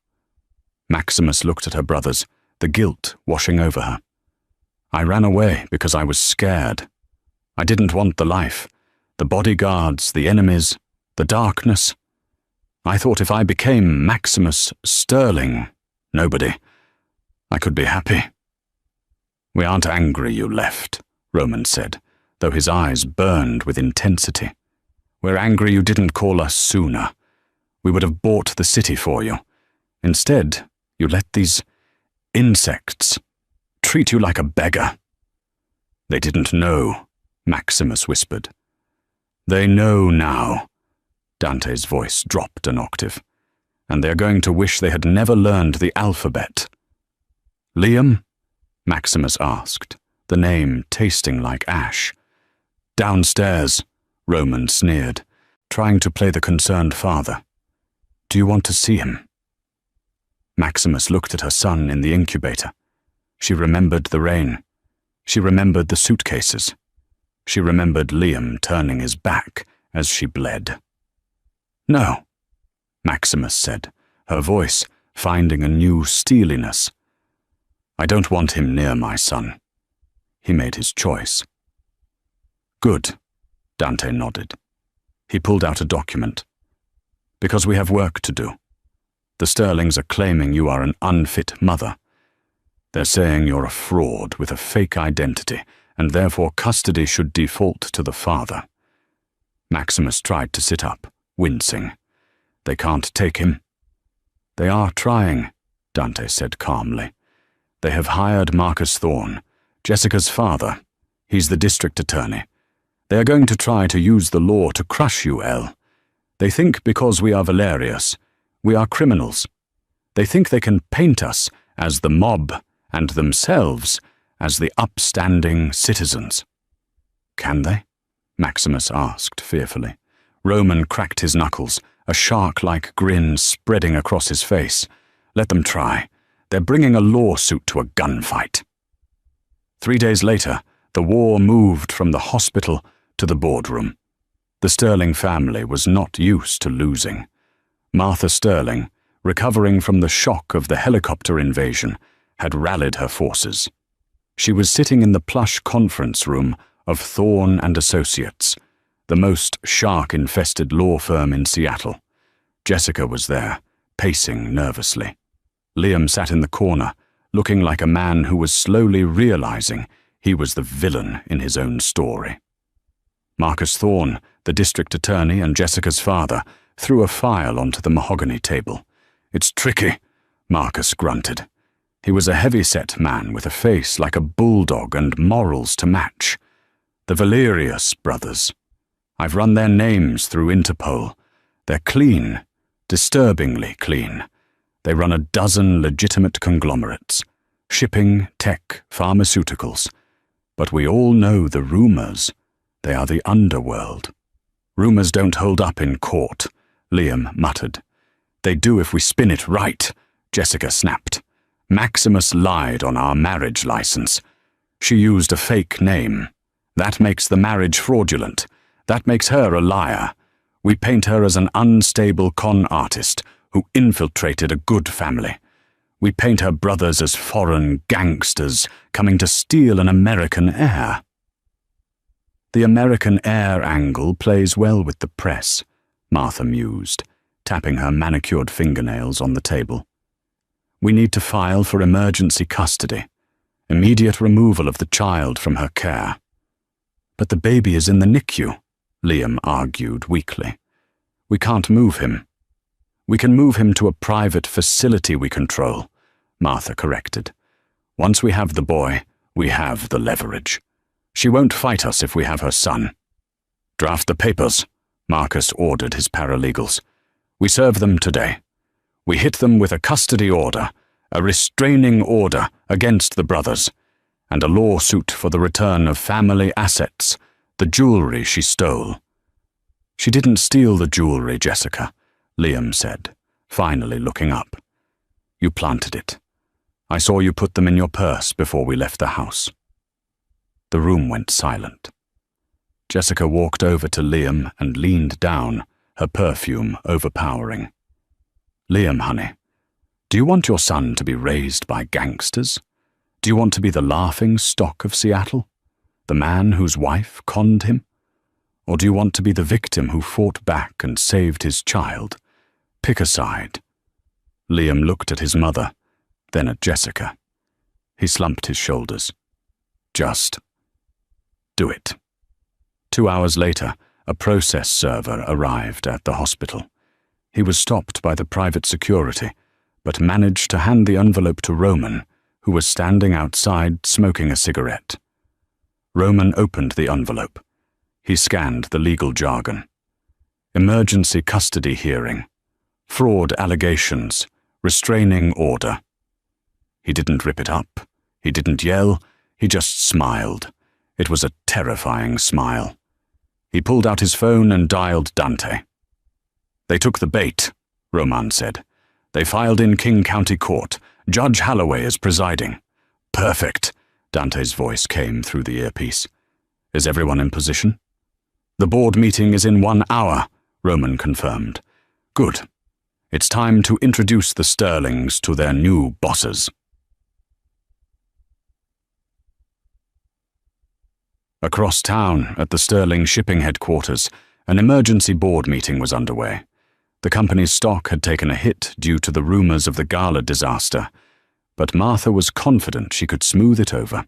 Maximus looked at her brothers, the guilt washing over her. "I ran away because I was scared. I didn't want the life, the bodyguards, the enemies, the darkness. I thought if I became Maximus Sterling, nobody, I could be happy." "We aren't angry you left," Roman said, though his eyes burned with intensity. "We're angry you didn't call us sooner. We would have bought the city for you. Instead, you let these insects treat you like a beggar." "They didn't know," Maximus whispered. "They know now." Dante's voice dropped an octave. "And they're going to wish they had never learned the alphabet." "Liam?" Maximus asked, the name tasting like ash. "Downstairs," Roman sneered, trying to play the concerned father. "Do you want to see him?" Maximus looked at her son in the incubator. She remembered the rain. She remembered the suitcases. She remembered Liam turning his back as she bled. "No," Maximus said, her voice finding a new steeliness. "I don't want him near my son. He made his choice." "Good," Dante nodded. He pulled out a document. "Because we have work to do. The Sterlings are claiming you are an unfit mother. They're saying you're a fraud with a fake identity, and therefore custody should default to the father." Maximus tried to sit up, wincing. "They can't take him." "They are trying," Dante said calmly. "They have hired Marcus Thorne, Jessica's father. He's the district attorney. They are going to try to use the law to crush you, Elle. They think because we are Valerius, we are criminals. They think they can paint us as the mob and themselves as the upstanding citizens." "Can they?" Maximus asked fearfully. Roman cracked his knuckles, a shark-like grin spreading across his face. "Let them try. They're bringing a lawsuit to a gunfight." 3 days later, the war moved from the hospital to the boardroom. The Sterling family was not used to losing. Martha Sterling, recovering from the shock of the helicopter invasion, had rallied her forces. She was sitting in the plush conference room of Thorne and Associates, the most shark-infested law firm in Seattle. Jessica was there, pacing nervously. Liam sat in the corner, looking like a man who was slowly realizing he was the villain in his own story. Marcus Thorne, the district attorney and Jessica's father, threw a file onto the mahogany table. "It's tricky," Marcus grunted. He was a heavy-set man with a face like a bulldog and morals to match. The Valerius brothers. I've run their names through Interpol. They're clean, disturbingly clean. They run a dozen legitimate conglomerates. Shipping, tech, pharmaceuticals. But we all know the rumors. They are the underworld. Rumors don't hold up in court, Liam muttered. They do if we spin it right, Jessica snapped. "Maximus lied on our marriage license. She used a fake name. That makes the marriage fraudulent. That makes her a liar. We paint her as an unstable con artist who infiltrated a good family. We paint her brothers as foreign gangsters coming to steal an American heir." "The American heir angle plays well with the press," Martha mused, tapping her manicured fingernails on the table. "We need to file for emergency custody, immediate removal of the child from her care." "But the baby is in the NICU," Liam argued weakly. "We can't move him." "We can move him to a private facility we control," Martha corrected. "Once we have the boy, we have the leverage. She won't fight us if we have her son." "Draft the papers," Marcus ordered his paralegals. "We serve them today. We hit them with a custody order, a restraining order against the brothers, and a lawsuit for the return of family assets, the jewelry she stole." "She didn't steal the jewelry, Jessica," Liam said, finally looking up. "You planted it. I saw you put them in your purse before we left the house." The room went silent. Jessica walked over to Liam and leaned down, her perfume overpowering. "Liam, honey, do you want your son to be raised by gangsters? Do you want to be the laughing stock of Seattle? The man whose wife conned him? Or do you want to be the victim who fought back and saved his child? Pick a side." Liam looked at his mother, then at Jessica. He slumped his shoulders. "Just do it." 2 hours later, a process server arrived at the hospital. He was stopped by the private security, but managed to hand the envelope to Roman, who was standing outside smoking a cigarette. Roman opened the envelope. He scanned the legal jargon. Emergency custody hearing. Fraud allegations. Restraining order. He didn't rip it up. He didn't yell. He just smiled. It was a terrifying smile. He pulled out his phone and dialed Dante. "They took the bait," Roman said. "They filed in King County Court. Judge Holloway is presiding." "Perfect," Dante's voice came through the earpiece. "Is everyone in position?" "The board meeting is in 1 hour," Roman confirmed. "Good. It's time to introduce the Sterlings to their new bosses." Across town, at the Sterling shipping headquarters, an emergency board meeting was underway. The company's stock had taken a hit due to the rumors of the Gala disaster, but Martha was confident she could smooth it over.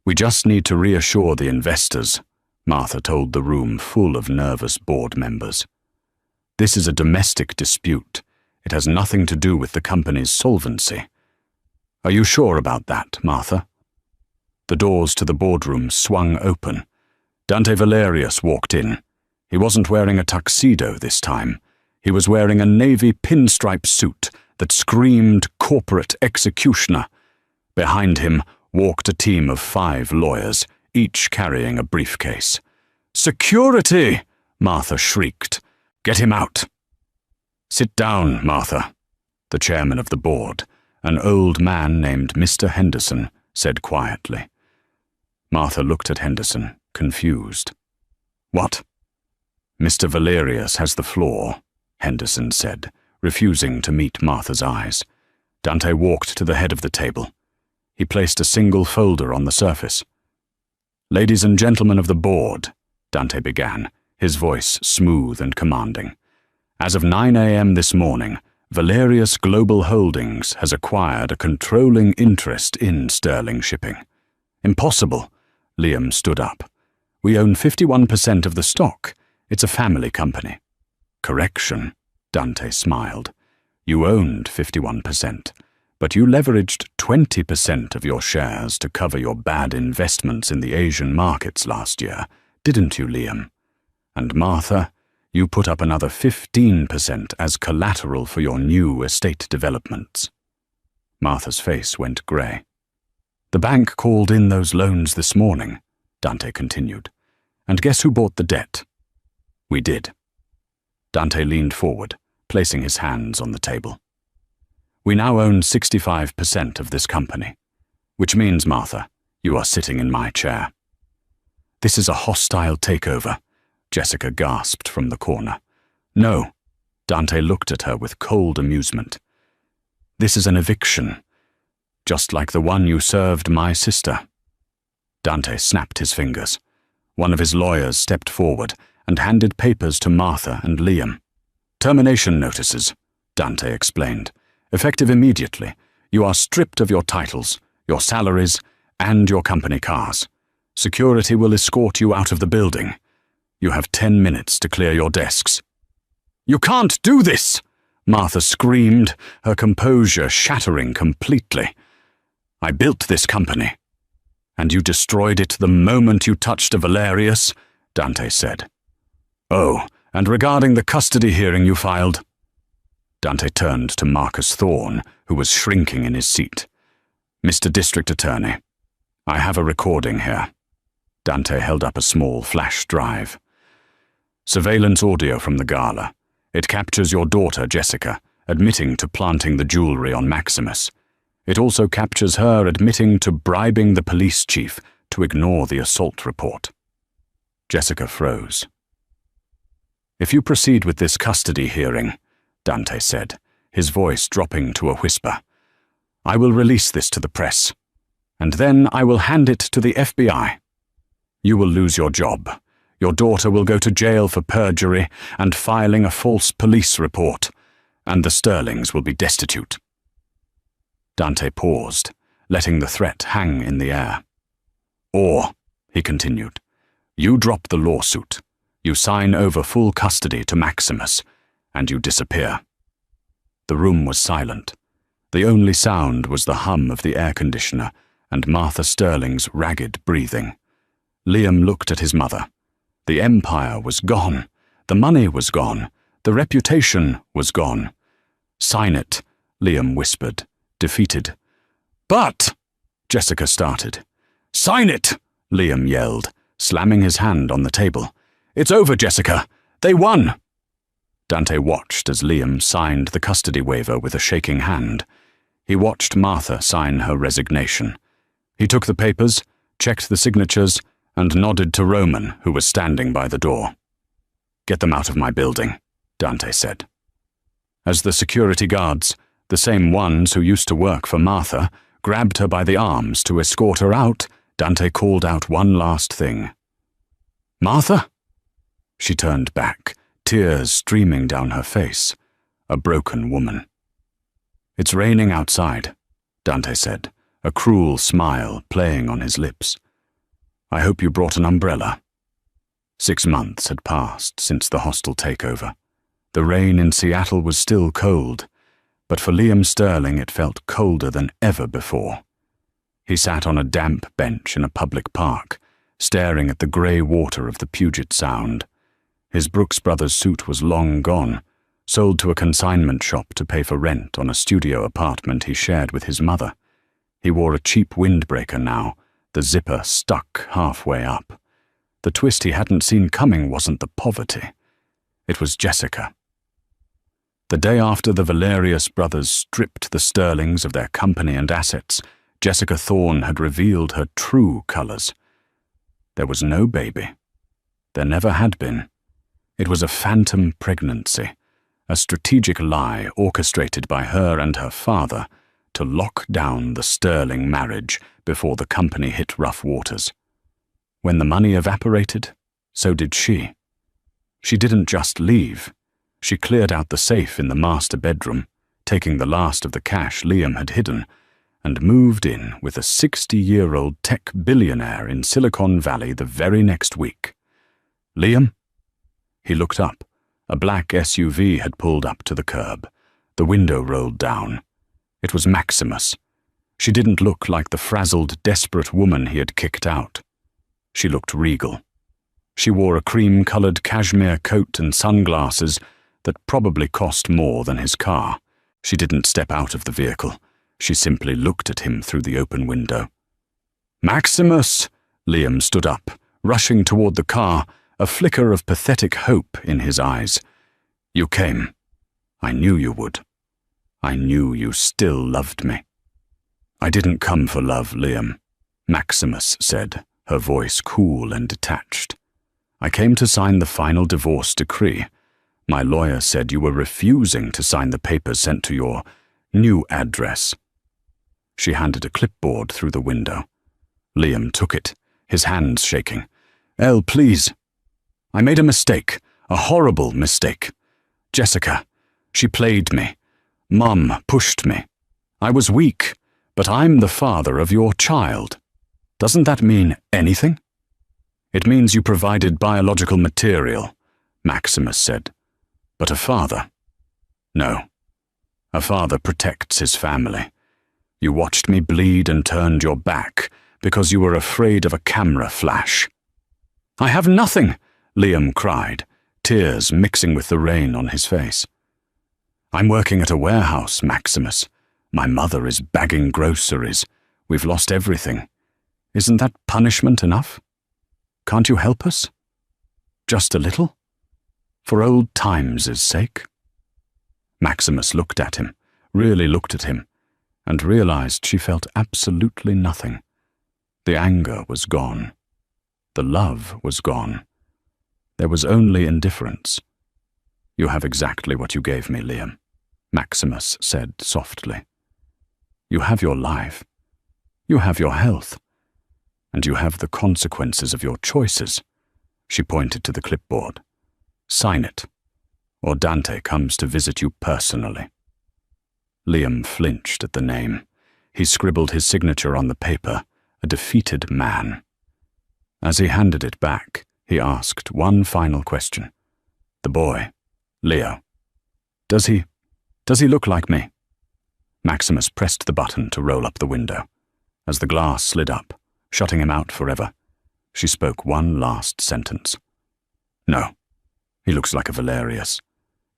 "We just need to reassure the investors," Martha told the room full of nervous board members. "This is a domestic dispute. It has nothing to do with the company's solvency." "Are you sure about that, Martha?" The doors to the boardroom swung open. Dante Valerius walked in. He wasn't wearing a tuxedo this time. He was wearing a navy pinstripe suit that screamed corporate executioner. Behind him walked a team of 5 lawyers, each carrying a briefcase. "Security!" Martha shrieked. "Get him out." "Sit down, Martha," the chairman of the board, an old man named Mr. Henderson, said quietly. Martha looked at Henderson, confused. "What?" "Mr. Valerius has the floor," Henderson said, refusing to meet Martha's eyes. Dante walked to the head of the table. He placed a single folder on the surface. "Ladies and gentlemen of the board," Dante began, his voice smooth and commanding. "As of 9 a.m. this morning, Valerius Global Holdings has acquired a controlling interest in Sterling Shipping." "Impossible," Liam stood up. "We own 51% of the stock. It's a family company." "Correction," Dante smiled. "You owned 51%, but you leveraged 20% of your shares to cover your bad investments in the Asian markets last year, didn't you, Liam? And Martha, you put up another 15% as collateral for your new estate developments." Martha's face went grey. "The bank called in those loans this morning," Dante continued. "And guess who bought the debt?" "We did." Dante leaned forward, placing his hands on the table. We now own 65% of this company, which means, Martha, you are sitting in my chair." "This is a hostile takeover," Jessica gasped from the corner. "No," Dante looked at her with cold amusement. "This is an eviction, just like the one you served my sister." Dante snapped his fingers. One of his lawyers stepped forward and handed papers to Martha and Liam. "Termination notices," Dante explained. "Effective immediately. You are stripped of your titles, your salaries, and your company cars. Security will escort you out of the building. You have 10 minutes to clear your desks." "You can't do this!" Martha screamed, her composure shattering completely. "I built this company." "And you destroyed it the moment you touched a Valerius," Dante said. "Oh, and regarding the custody hearing you filed?" Dante turned to Marcus Thorne, who was shrinking in his seat. "Mr. District Attorney, I have a recording here." Dante held up a small flash drive. "Surveillance audio from the gala. It captures your daughter, Jessica, admitting to planting the jewelry on Maximus. It also captures her admitting to bribing the police chief to ignore the assault report." Jessica froze. "If you proceed with this custody hearing," Dante said, his voice dropping to a whisper, "I will release this to the press, and then I will hand it to the FBI. You will lose your job. Your daughter will go to jail for perjury and filing a false police report, and the Sterlings will be destitute." Dante paused, letting the threat hang in the air. "Or," he continued, "you drop the lawsuit, you sign over full custody to Maximus, and you disappear." The room was silent. The only sound was the hum of the air conditioner and Martha Sterling's ragged breathing. Liam looked at his mother. The empire was gone. The money was gone. The reputation was gone. "Sign it," Liam whispered, defeated. "But," Jessica started. "Sign it," Liam yelled, slamming his hand on the table. "It's over, Jessica. They won." Dante watched as Liam signed the custody waiver with a shaking hand. He watched Martha sign her resignation. He took the papers, checked the signatures, and nodded to Roman, who was standing by the door. "Get them out of my building," Dante said. As the security guards, the same ones who used to work for Martha, grabbed her by the arms to escort her out, Dante called out one last thing. "Martha?" She turned back, tears streaming down her face, a broken woman. "It's raining outside," Dante said, a cruel smile playing on his lips. "I hope you brought an umbrella." 6 months had passed since the hostile takeover. The rain in Seattle was still cold, but for Liam Sterling it felt colder than ever before. He sat on a damp bench in a public park, staring at the grey water of the Puget Sound. His Brooks Brothers suit was long gone, sold to a consignment shop to pay for rent on a studio apartment he shared with his mother. He wore a cheap windbreaker now, the zipper stuck halfway up. The twist he hadn't seen coming wasn't the poverty. It was Jessica. The day after the Valerius brothers stripped the Sterlings of their company and assets, Jessica Thorne had revealed her true colours. There was no baby. There never had been. It was a phantom pregnancy, a strategic lie orchestrated by her and her father to lock down the Sterling marriage before the company hit rough waters. When the money evaporated, so did she. She didn't just leave. She cleared out the safe in the master bedroom, taking the last of the cash Liam had hidden, and moved in with a 60-year-old tech billionaire in Silicon Valley the very next week. "Liam?" He looked up. A black SUV had pulled up to the curb. The window rolled down. It was Maximus. She didn't look like the frazzled, desperate woman he had kicked out. She looked regal. She wore a cream-colored cashmere coat and sunglasses that probably cost more than his car. She didn't step out of the vehicle. She simply looked at him through the open window. "Maximus!" Liam stood up, rushing toward the car, a flicker of pathetic hope in his eyes. "You came. I knew you would. I knew you still loved me." "I didn't come for love, Liam," Maximus said, her voice cool and detached. "I came to sign the final divorce decree. My lawyer said you were refusing to sign the papers sent to your new address." She handed a clipboard through the window. Liam took it, his hands shaking. "Elle, please. I made a mistake, a horrible mistake. Jessica, she played me. Mum pushed me. I was weak, but I'm the father of your child. Doesn't that mean anything?" "It means you provided biological material," Maximus said. "But a father? No. A father protects his family. You watched me bleed and turned your back because you were afraid of a camera flash." "I have nothing," Liam cried, tears mixing with the rain on his face. "I'm working at a warehouse, Maximus. My mother is bagging groceries. We've lost everything. Isn't that punishment enough? Can't you help us? Just a little? For old times' sake?" Maximus looked at him, really looked at him, and realized she felt absolutely nothing. The anger was gone. The love was gone. There was only indifference. "You have exactly what you gave me, Liam," Maximus said softly. "You have your life. You have your health. And you have the consequences of your choices." She pointed to the clipboard. "Sign it, or Dante comes to visit you personally." Liam flinched at the name. He scribbled his signature on the paper, a defeated man. As he handed it back, he asked one final question. "The boy, Leo, does he look like me?" Maximus pressed the button to roll up the window. As the glass slid up, shutting him out forever, she spoke one last sentence. "No, he looks like a Valerius.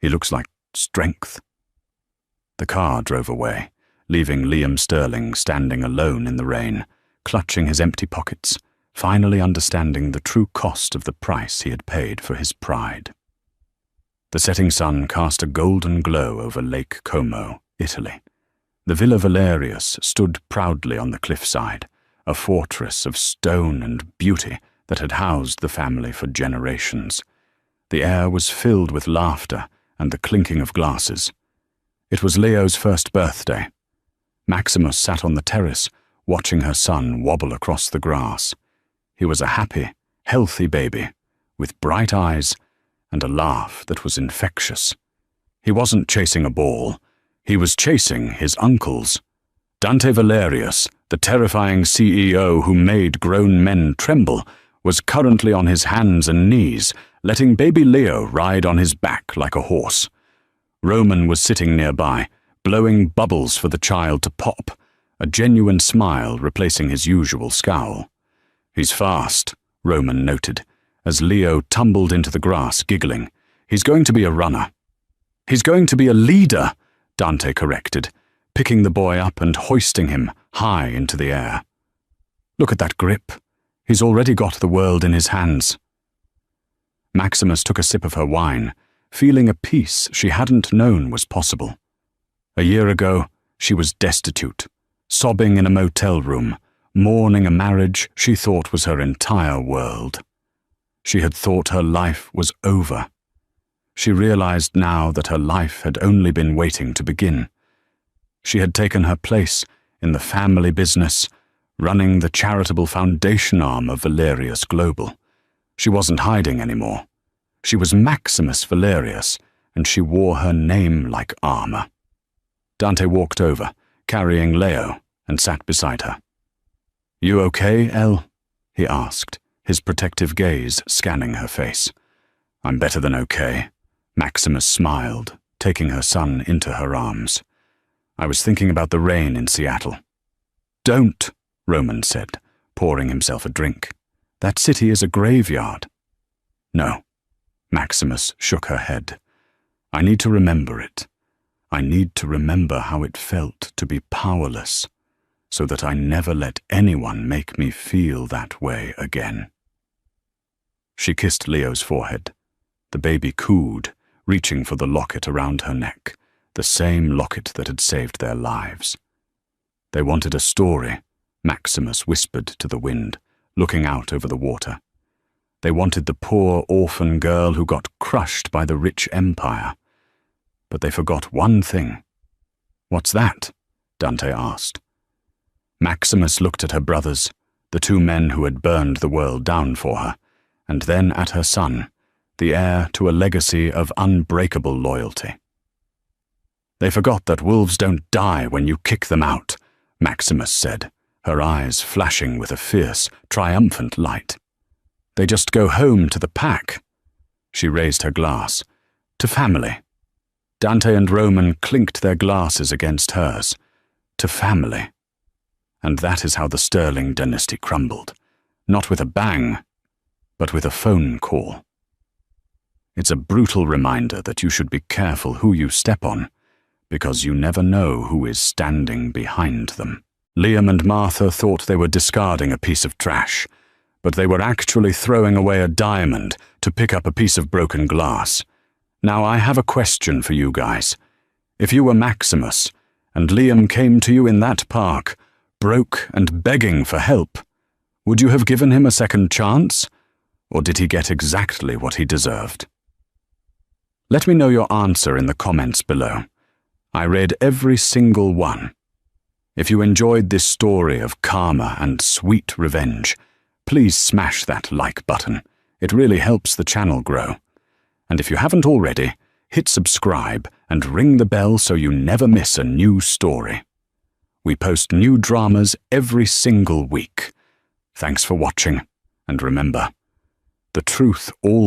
He looks like strength." The car drove away, leaving Liam Sterling standing alone in the rain, clutching his empty pockets, finally understanding the true cost of the price he had paid for his pride. The setting sun cast a golden glow over Lake Como, Italy. The Villa Valerius stood proudly on the cliffside, a fortress of stone and beauty that had housed the family for generations. The air was filled with laughter and the clinking of glasses. It was Leo's first birthday. Maximus sat on the terrace, watching her son wobble across the grass. He was a happy, healthy baby, with bright eyes and a laugh that was infectious. He wasn't chasing a ball. He was chasing his uncles. Dante Valerius, the terrifying CEO who made grown men tremble, was currently on his hands and knees, letting baby Leo ride on his back like a horse. Roman was sitting nearby, blowing bubbles for the child to pop, a genuine smile replacing his usual scowl. "He's fast," Roman noted, as Leo tumbled into the grass, giggling. "He's going to be a runner." "He's going to be a leader," Dante corrected, picking the boy up and hoisting him high into the air. "Look at that grip. He's already got the world in his hands." Maximus took a sip of her wine, feeling a peace she hadn't known was possible. A year ago, she was destitute, sobbing in a motel room, mourning a marriage she thought was her entire world. She had thought her life was over. She realized now that her life had only been waiting to begin. She had taken her place in the family business, running the charitable foundation arm of Valerius Global. She wasn't hiding anymore. She was Maximus Valerius, and she wore her name like armor. Dante walked over, carrying Leo, and sat beside her. "You okay, Elle?" he asked, his protective gaze scanning her face. "I'm better than okay." Maximus smiled, taking her son into her arms. "I was thinking about the rain in Seattle." "Don't," Roman said, pouring himself a drink. "That city is a graveyard." "No." Maximus shook her head. "I need to remember it. I need to remember how it felt to be powerless, so that I never let anyone make me feel that way again." She kissed Leo's forehead. The baby cooed, reaching for the locket around her neck, the same locket that had saved their lives. They wanted a story, Maximus whispered to the wind, looking out over the water. They wanted the poor orphan girl who got crushed by the rich empire. But they forgot one thing. "What's that?" Dante asked. Maximus looked at her brothers, the two men who had burned the world down for her, and then at her son, the heir to a legacy of unbreakable loyalty. "They forgot that wolves don't die when you kick them out," Maximus said, her eyes flashing with a fierce, triumphant light. "They just go home to the pack." She raised her glass. "To family." Dante and Roman clinked their glasses against hers. To family. And that is how the Sterling dynasty crumbled. Not with a bang, but with a phone call. It's a brutal reminder that you should be careful who you step on, because you never know who is standing behind them. Liam and Martha thought they were discarding a piece of trash, but they were actually throwing away a diamond to pick up a piece of broken glass. Now I have a question for you guys. If you were Maximus, and Liam came to you in that park, broke and begging for help, would you have given him a second chance, or did he get exactly what he deserved? Let me know your answer in the comments below. I read every single one. If you enjoyed this story of karma and sweet revenge, please smash that like button. It really helps the channel grow. And if you haven't already, hit subscribe and ring the bell so you never miss a new story. We post new dramas every single week. Thanks for watching, and remember, the truth always